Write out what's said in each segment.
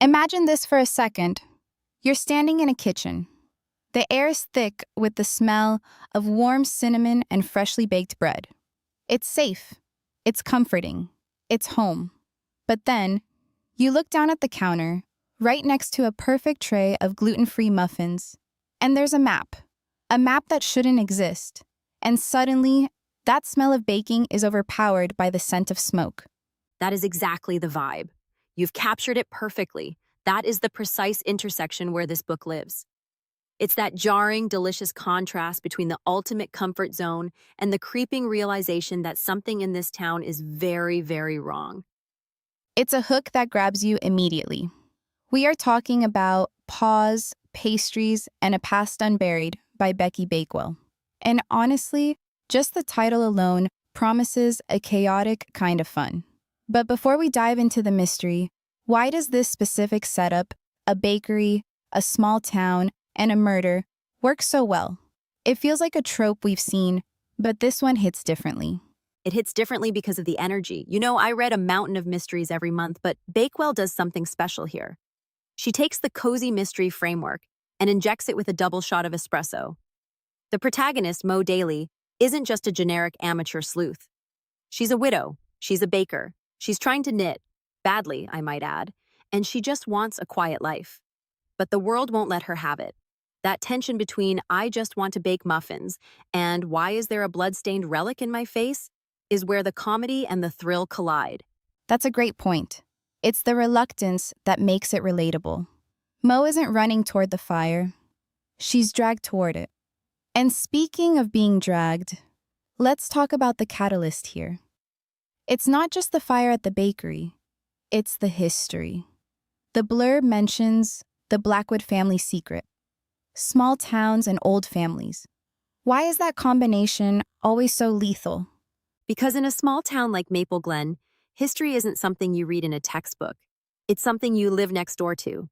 Imagine this for a second. You're standing in a kitchen. The air is thick with the smell of warm cinnamon and freshly baked bread. It's safe. It's comforting. It's home. But then, you look down at the counter, right next to a perfect tray of gluten-free muffins, and there's a map that shouldn't exist. And suddenly, that smell of baking is overpowered by the scent of smoke. That is exactly the vibe. You've captured it perfectly. That is the precise intersection where this book lives. It's that jarring, delicious contrast between the ultimate comfort zone and the creeping realization that something in this town is very, very wrong. It's a hook that grabs you immediately. We are talking about Paws, Pastries, and a Past Unburied by Becky Bakewell. And honestly, just the title alone promises a chaotic kind of fun. But before we dive into the mystery, why does this specific setup, a bakery, a small town, and a murder, work so well? It feels like a trope we've seen, but this one hits differently. It hits differently because of the energy. I read a mountain of mysteries every month, but Bakewell does something special here. She takes the cozy mystery framework and injects it with a double shot of espresso. The protagonist, Mo Daly, isn't just a generic amateur sleuth. She's a widow. She's a baker. She's trying to knit, badly, I might add, and she just wants a quiet life. But the world won't let her have it. That tension between I just want to bake muffins and why is there a blood-stained relic in my face is where the comedy and the thrill collide. That's a great point. It's the reluctance that makes it relatable. Mo isn't running toward the fire. She's dragged toward it. And speaking of being dragged, let's talk about the catalyst here. It's not just the fire at the bakery. It's the history. The blurb mentions the Blackwood family secret. Small towns and old families. Why is that combination always so lethal? Because in a small town like Maple Glen, history isn't something you read in a textbook. It's something you live next door to.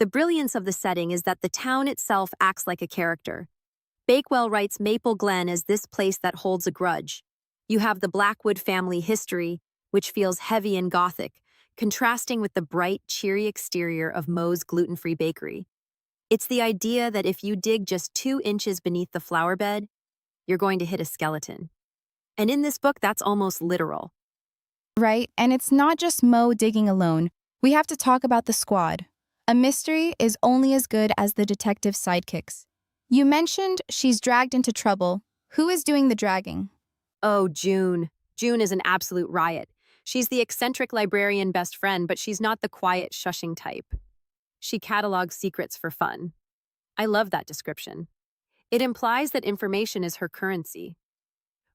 The brilliance of the setting is that the town itself acts like a character. Bakewell writes Maple Glen as this place that holds a grudge. You have the Blackwood family history, which feels heavy and gothic, contrasting with the bright, cheery exterior of Mo's gluten-free bakery. It's the idea that if you dig just 2 inches beneath the flower bed, you're going to hit a skeleton. And in this book, that's almost literal. Right, and it's not just Mo digging alone. We have to talk about the squad. A mystery is only as good as the detective's sidekicks. You mentioned she's dragged into trouble. Who is doing the dragging? Oh, June. June is an absolute riot. She's the eccentric librarian best friend, but she's not the quiet, shushing type. She catalogs secrets for fun. I love that description. It implies that information is her currency.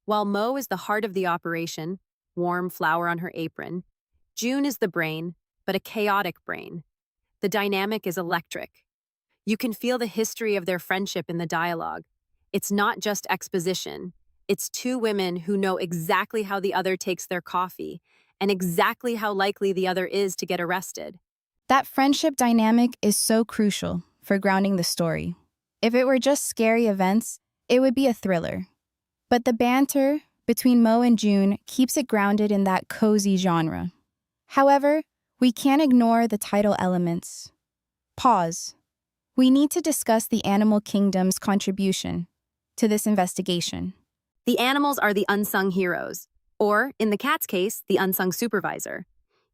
While Mo is the heart of the operation, warm flower on her apron, June is the brain, but a chaotic brain. The dynamic is electric. You can feel the history of their friendship in the dialogue. It's not just exposition. It's 2 women who know exactly how the other takes their coffee and exactly how likely the other is to get arrested. That friendship dynamic is so crucial for grounding the story. If it were just scary events, it would be a thriller. But the banter between Mo and June keeps it grounded in that cozy genre. However, we can't ignore the title elements. Pause. We need to discuss the animal kingdom's contribution to this investigation. The animals are the unsung heroes, or, in the cat's case, the unsung supervisor.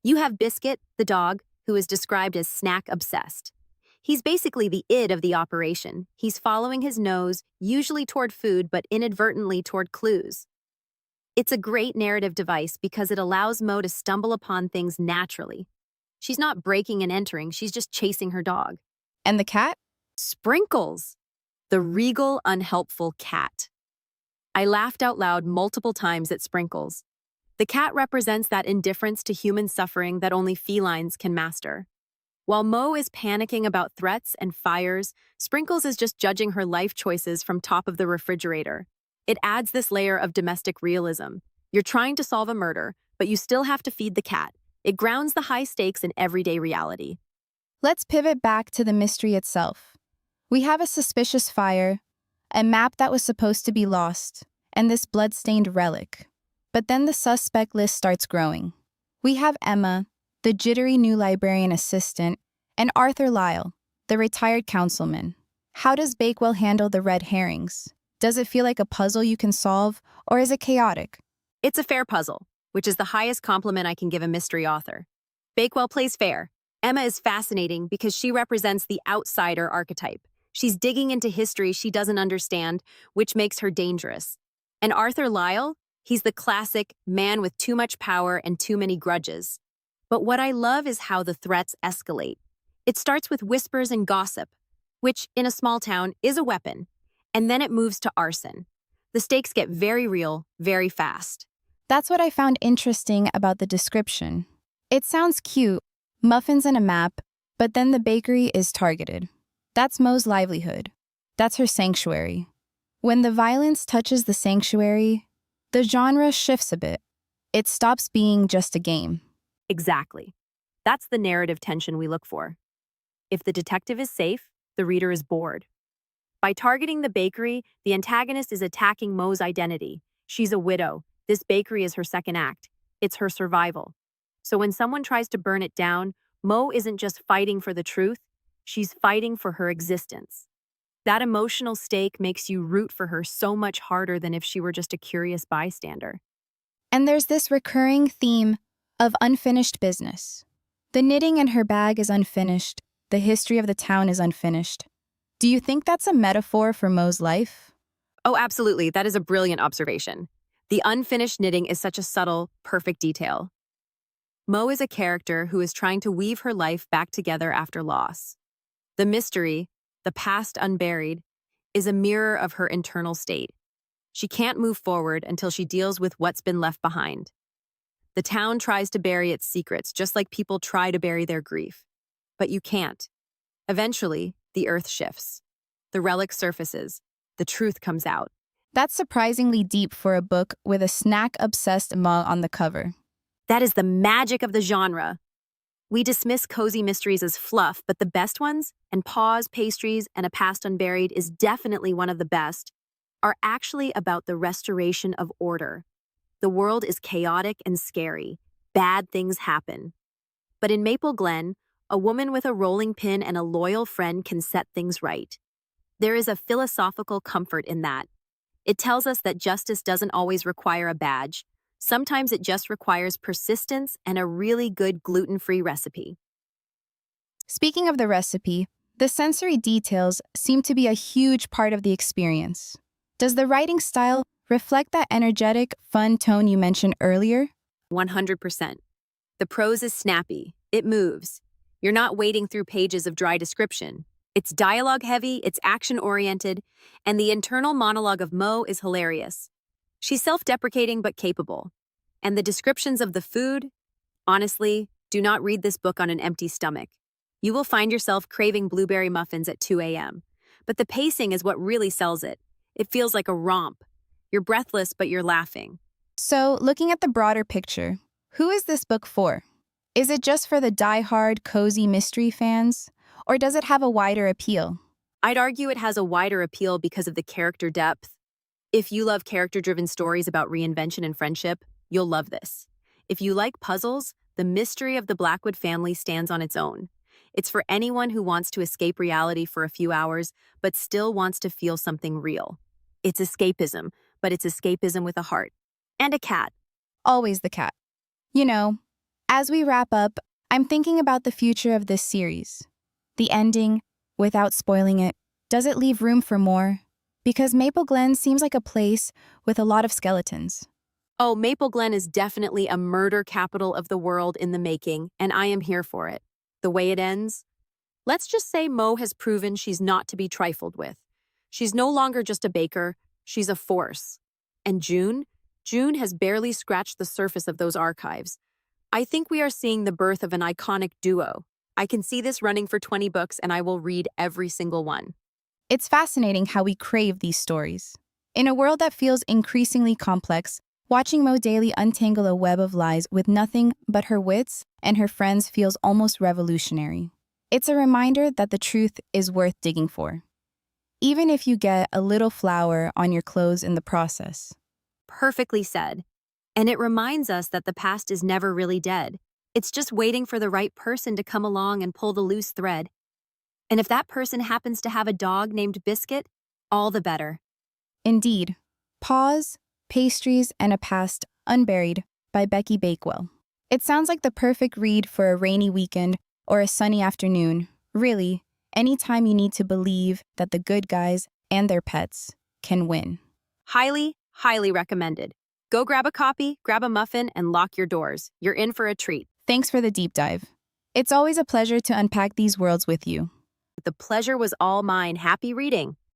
You have Biscuit, the dog, who is described as snack-obsessed. He's basically the id of the operation. He's following his nose, usually toward food, but inadvertently toward clues. It's a great narrative device because it allows Mo to stumble upon things naturally. She's not breaking and entering, she's just chasing her dog. And the cat? Sprinkles, the regal, unhelpful cat. I laughed out loud multiple times at Sprinkles. The cat represents that indifference to human suffering that only felines can master. While Mo is panicking about threats and fires, Sprinkles is just judging her life choices from top of the refrigerator. It adds this layer of domestic realism. You're trying to solve a murder, but you still have to feed the cat. It grounds the high stakes in everyday reality. Let's pivot back to the mystery itself. We have a suspicious fire, a map that was supposed to be lost, and this blood-stained relic. But then the suspect list starts growing. We have Emma, the jittery new librarian assistant, And Arthur Lyle, the retired councilman. How does Bakewell handle the red herrings? Does it feel like a puzzle you can solve, or is it chaotic? It's a fair puzzle, which is the highest compliment I can give a mystery author. Bakewell plays fair. Emma is fascinating because she represents the outsider archetype. She's digging into history she doesn't understand, which makes her dangerous. And Arthur Lyle, he's the classic man with too much power and too many grudges. But what I love is how the threats escalate. It starts with whispers and gossip, which, in a small town, is a weapon, and then it moves to arson. The stakes get very real, very fast. That's what I found interesting about the description. It sounds cute, muffins and a map, but then the bakery is targeted. That's Mo's livelihood. That's her sanctuary. When the violence touches the sanctuary, the genre shifts a bit. It stops being just a game. Exactly. That's the narrative tension we look for. If the detective is safe, the reader is bored. By targeting the bakery, the antagonist is attacking Mo's identity. She's a widow. This bakery is her second act. It's her survival. So when someone tries to burn it down, Mo isn't just fighting for the truth, she's fighting for her existence. That emotional stake makes you root for her so much harder than if she were just a curious bystander. And there's this recurring theme of unfinished business. The knitting in her bag is unfinished. The history of the town is unfinished. Do you think that's a metaphor for Mo's life? Oh, absolutely. That is a brilliant observation. The unfinished knitting is such a subtle, perfect detail. Mo is a character who is trying to weave her life back together after loss. The mystery, the past unburied, is a mirror of her internal state. She can't move forward until she deals with what's been left behind. The town tries to bury its secrets, just like people try to bury their grief. But you can't. Eventually, the earth shifts. The relic surfaces. The truth comes out. That's surprisingly deep for a book with a snack-obsessed Ma on the cover. That is the magic of the genre. We dismiss cozy mysteries as fluff, but the best ones, and Paws, Pastries, and A Past Unburied is definitely one of the best, are actually about the restoration of order. The world is chaotic and scary. Bad things happen. But in Maple Glen, a woman with a rolling pin and a loyal friend can set things right. There is a philosophical comfort in that. It tells us that justice doesn't always require a badge. Sometimes it just requires persistence and a really good gluten-free recipe. Speaking of the recipe, the sensory details seem to be a huge part of the experience. Does the writing style reflect that energetic, fun tone you mentioned earlier? 100%. The prose is snappy. It moves. You're not wading through pages of dry description. It's dialogue-heavy, it's action-oriented, and the internal monologue of Mo is hilarious. She's self-deprecating but capable. And the descriptions of the food? Honestly, do not read this book on an empty stomach. You will find yourself craving blueberry muffins at 2 a.m. But the pacing is what really sells it. It feels like a romp. You're breathless, but you're laughing. So, looking at the broader picture, who is this book for? Is it just for the die-hard, cozy mystery fans? Or does it have a wider appeal? I'd argue it has a wider appeal because of the character depth. If you love character-driven stories about reinvention and friendship, you'll love this. If you like puzzles, the mystery of the Blackwood family stands on its own. It's for anyone who wants to escape reality for a few hours, but still wants to feel something real. It's escapism, but it's escapism with a heart. And a cat. Always the cat. You know, as we wrap up, I'm thinking about the future of this series. The ending, without spoiling it, does it leave room for more? Because Maple Glen seems like a place with a lot of skeletons. Oh, Maple Glen is definitely a murder capital of the world in the making, and I am here for it. The way it ends? Let's just say Mo has proven she's not to be trifled with. She's no longer just a baker, she's a force. And June? June has barely scratched the surface of those archives. I think we are seeing the birth of an iconic duo. I can see this running for 20 books, and I will read every single one. It's fascinating how we crave these stories. In a world that feels increasingly complex, watching Mo Daly untangle a web of lies with nothing but her wits and her friends feels almost revolutionary. It's a reminder that the truth is worth digging for, even if you get a little flour on your clothes in the process. Perfectly said. And it reminds us that the past is never really dead. It's just waiting for the right person to come along and pull the loose thread. And if that person happens to have a dog named Biscuit, all the better. Indeed. Paws, Pastries, and a Past Unburied by Becky Bakewell. It sounds like the perfect read for a rainy weekend or a sunny afternoon. Really, anytime you need to believe that the good guys and their pets can win. Highly, highly recommended. Go grab a copy, grab a muffin, and lock your doors. You're in for a treat. Thanks for the deep dive. It's always a pleasure to unpack these worlds with you. The pleasure was all mine. Happy reading.